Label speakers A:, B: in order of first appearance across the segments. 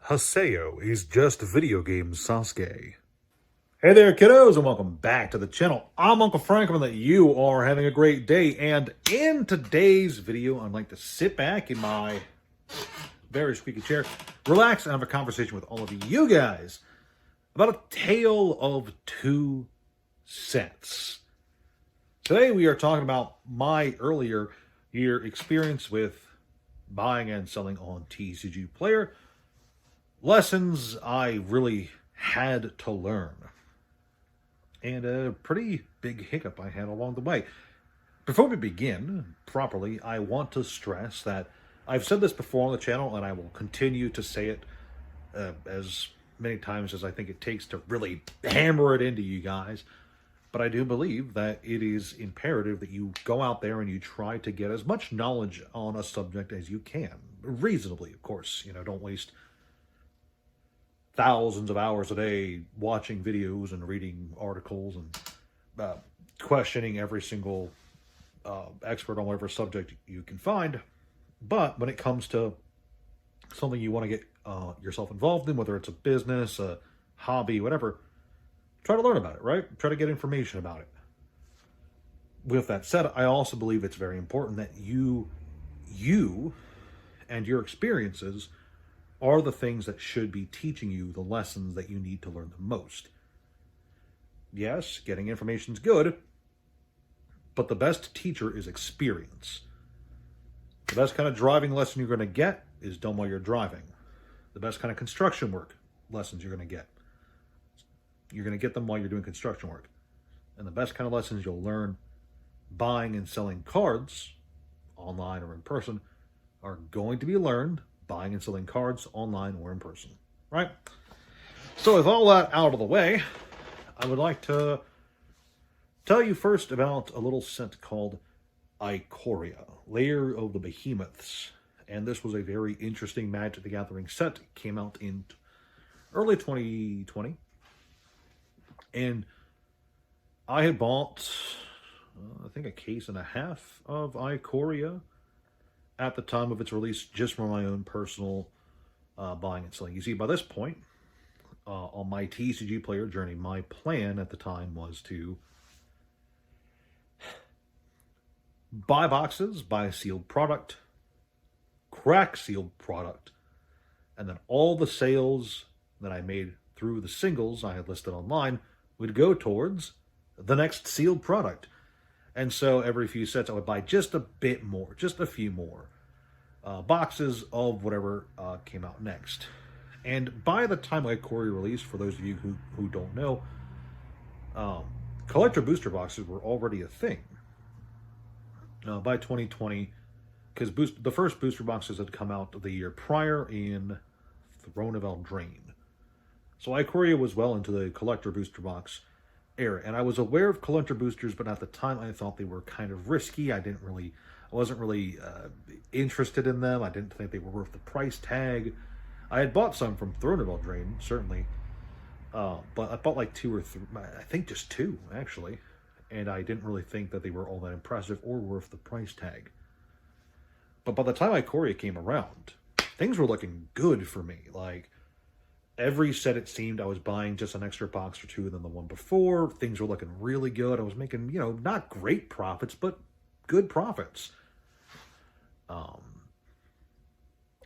A: Haseo is just video game Sasuke.
B: Hey there, kiddos, and welcome back to the channel. I'm Uncle Frank, and that you are having a great day. And in today's video, I'd like to sit back in my very squeaky chair, relax, and have a conversation with all of you guys about a tale of two sets. Today, we are talking about my earlier year experience with buying and selling on TCG Player, lessons I really had to learn, and a pretty big hiccup I had along the way. Before we begin properly, I want to stress that I've said this before on the channel, and I will continue to say it as many times as I think it takes to really hammer it into you guys. But I do believe that it is imperative that you go out there and you try to get as much knowledge on a subject as you can. Reasonably, of course. Don't waste thousands of hours a day watching videos and reading articles and questioning every single expert on whatever subject you can find. But when it comes to something you want to get yourself involved in, whether it's a business, a hobby, whatever, try to learn about it, right? Try to get information about it. With that said, I also believe it's very important that you and your experiences are the things that should be teaching you the lessons that you need to learn the most. Yes, getting information is good, but the best teacher is experience. The best kind of driving lesson you're going to get is done while you're driving. The best kind of construction work lessons you're going to get them while you're doing construction work. And the best kind of lessons you'll learn buying and selling cards, online or in person, are going to be learned buying and selling cards online or in person, right? So with all that out of the way, I would like to tell you first about a little set called Ikoria, Lair of the Behemoths. And this was a very interesting Magic the Gathering set. It came out in early 2020. And I had bought, I think, a case and a half of Ikoria at the time of its release, just for my own personal buying and selling. You see, by this point, on my TCG Player journey, my plan at the time was to buy boxes, buy sealed product, crack sealed product, and then all the sales that I made through the singles I had listed online would go towards the next sealed product. And so every few sets I would buy just a bit more, just a few more boxes of whatever came out next. And by the time Ikoria released, for those of you who don't know, collector booster boxes were already a thing. By 2020, because the first booster boxes had come out the year prior in Throne of Eldraine. So Ikoria was well into the collector booster box era, and I was aware of collector boosters, but at the time I thought they were kind of risky. I wasn't really interested in them. I didn't think they were worth the price tag. I had bought some from Throne of Eldraine, certainly, but I bought like two or three, I think just two, actually, and I didn't really think that they were all that impressive or worth the price tag. But by the time Ikoria came around, things were looking good for me. Like, every set, it seemed, I was buying just an extra box or two than the one before. Things were looking really good. I was making, not great profits, but good profits.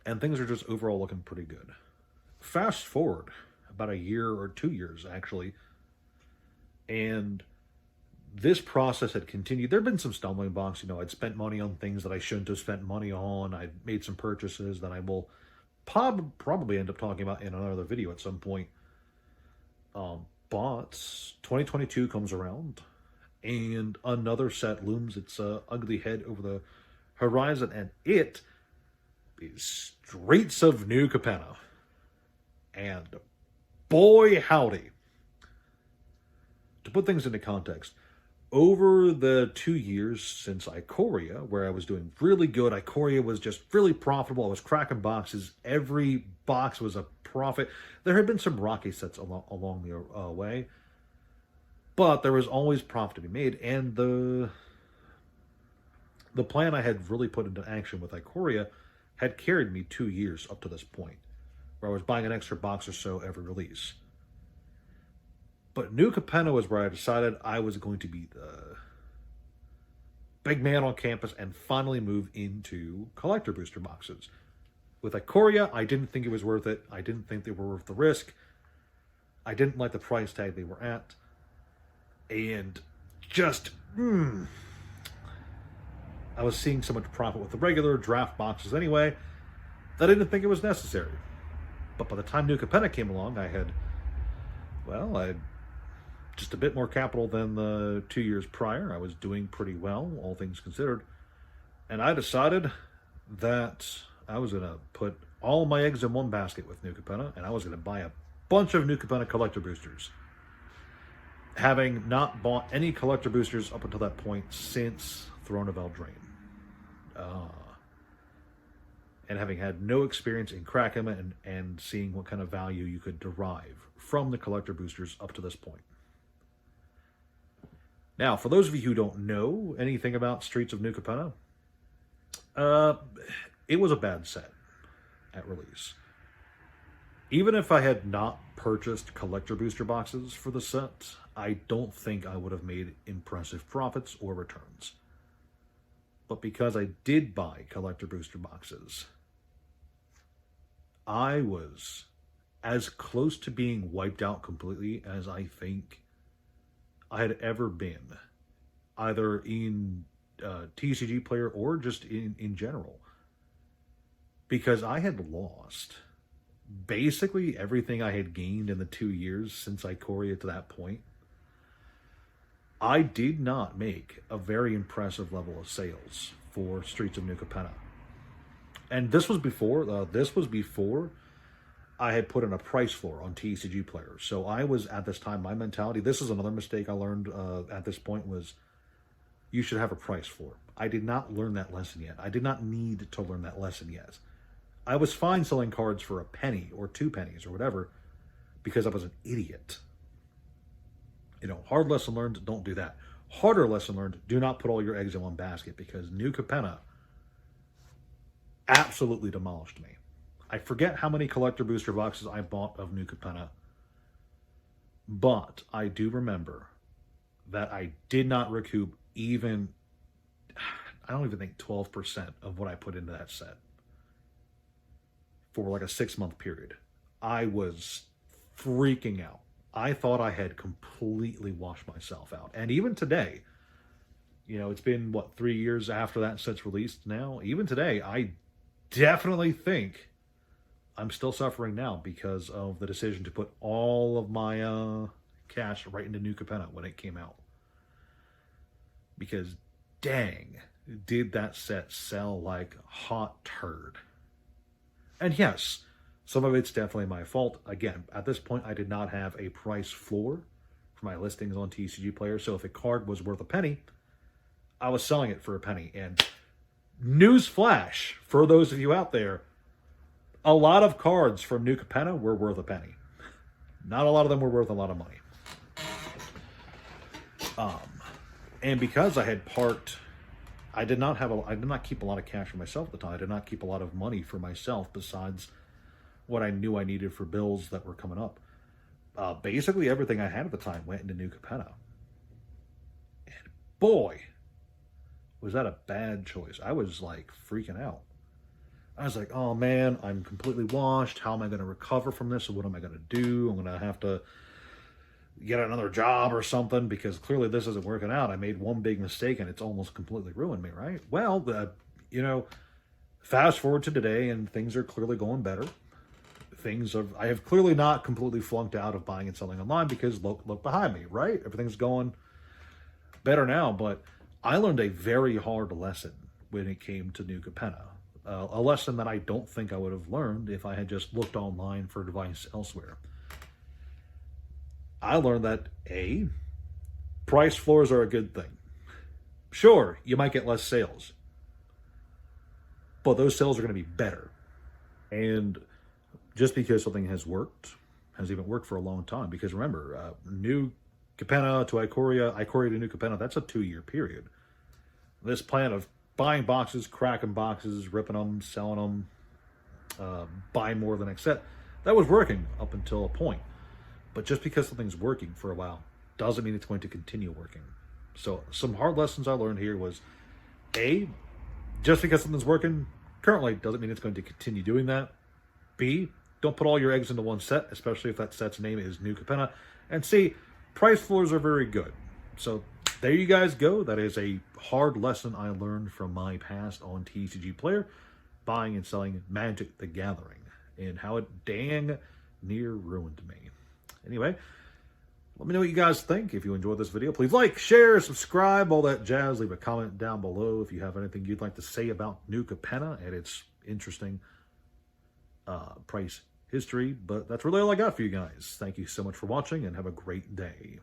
B: And things are just overall looking pretty good. Fast forward about a year or 2 years, actually, and this process had continued. There had been some stumbling blocks. I'd spent money on things that I shouldn't have spent money on. I'd made some purchases that I will probably end up talking about in another video at some point. But 2022 comes around, and another set looms its ugly head over the horizon, and it is Streets of New Capenna. And boy howdy. To put things into context, over the 2 years since Ikoria, where I was doing really good, Ikoria was just really profitable. I was cracking boxes. Every box was a profit. There had been some rocky sets along the way, but there was always profit to be made. And the plan I had really put into action with Ikoria had carried me 2 years up to this point. where I was buying an extra box or so every release. But New Capenna was where I decided I was going to be the big man on campus and finally move into collector booster boxes. With Ikoria, I didn't think it was worth it. I didn't think they were worth the risk. I didn't like the price tag they were at. And just, I was seeing so much profit with the regular draft boxes anyway that I didn't think it was necessary. But by the time New Capenna came along, I had just a bit more capital than the 2 years prior. I was doing pretty well, all things considered. And I decided that I was going to put all my eggs in one basket with New Capenna, and I was going to buy a bunch of New Capenna collector boosters. Having not bought any collector boosters up until that point since Throne of Eldraine. And having had no experience in cracking them and seeing what kind of value you could derive from the collector boosters up to this point. Now, for those of you who don't know anything about Streets of New Capenna, it was a bad set at release. Even if I had not purchased collector booster boxes for the set, I don't think I would have made impressive profits or returns. But because I did buy collector booster boxes, I was as close to being wiped out completely as I think I had ever been, either in TCG Player or just in general. Because I had lost basically everything I had gained in the 2 years since Ikoria to that point. I did not make a very impressive level of sales for Streets of New Capenna. And this was before I had put in a price floor on TCG Player. So I was, at this time, my mentality, this is another mistake I learned at this point, was you should have a price floor. I did not learn that lesson yet. I did not need to learn that lesson yet. I was fine selling cards for a penny or 2 pennies or whatever because I was an idiot. Hard lesson learned, don't do that. Harder lesson learned, do not put all your eggs in one basket, because New Capenna absolutely demolished me. I forget how many collector booster boxes I bought of New Capenna, but I do remember that I did not recoup even, I don't even think 12% of what I put into that set for like a 6-month period. I was freaking out. I thought I had completely washed myself out. And even today, it's been, 3 years after that set's released now? Even today, I definitely think I'm still suffering now because of the decision to put all of my cash right into New Capenna when it came out. Because, dang, did that set sell like hot turd. And yes, some of it's definitely my fault. Again, at this point, I did not have a price floor for my listings on TCG Player. So if a card was worth a penny, I was selling it for a penny. And newsflash, for those of you out there, a lot of cards from New Capenna were worth a penny. Not a lot of them were worth a lot of money. And because I had parked, I did not keep a lot of cash for myself at the time. I did not keep a lot of money for myself besides what I knew I needed for bills that were coming up. Basically everything I had at the time went into New Capenna. And boy, was that a bad choice. I was like freaking out. I was like, oh man, I'm completely washed. How am I going to recover from this? What am I going to do? I'm going to have to get another job or something because clearly this isn't working out. I made one big mistake and it's almost completely ruined me, right? Well, fast forward to today and things are clearly going better. I have clearly not completely flunked out of buying and selling online because look behind me, right? Everything's going better now, but I learned a very hard lesson when it came to New Capenna. A lesson that I don't think I would have learned if I had just looked online for advice elsewhere. I learned that price floors are a good thing. Sure, you might get less sales, but those sales are going to be better. And just because something has even worked for a long time. Because remember, New Capenna to Ikoria to New Capenna, that's a 2-year period. This plan of buying boxes, cracking boxes, ripping them, selling them, buying more the next set, That was working up until a point. But just because something's working for a while doesn't mean it's going to continue working. So some hard lessons I learned here was A, just because something's working currently doesn't mean it's going to continue doing that. B, don't put all your eggs into one set, especially if that set's name is New Capenna. And C, price floors are very good. So there you guys go. That is a hard lesson I learned from my past on TCG Player, buying and selling Magic the Gathering, and how it dang near ruined me. Anyway, let me know what you guys think. If you enjoyed this video, please like, share, subscribe, all that jazz. Leave a comment down below if you have anything you'd like to say about New Capenna and its interesting price history. But that's really all I got for you guys. Thank you so much for watching, and have a great day.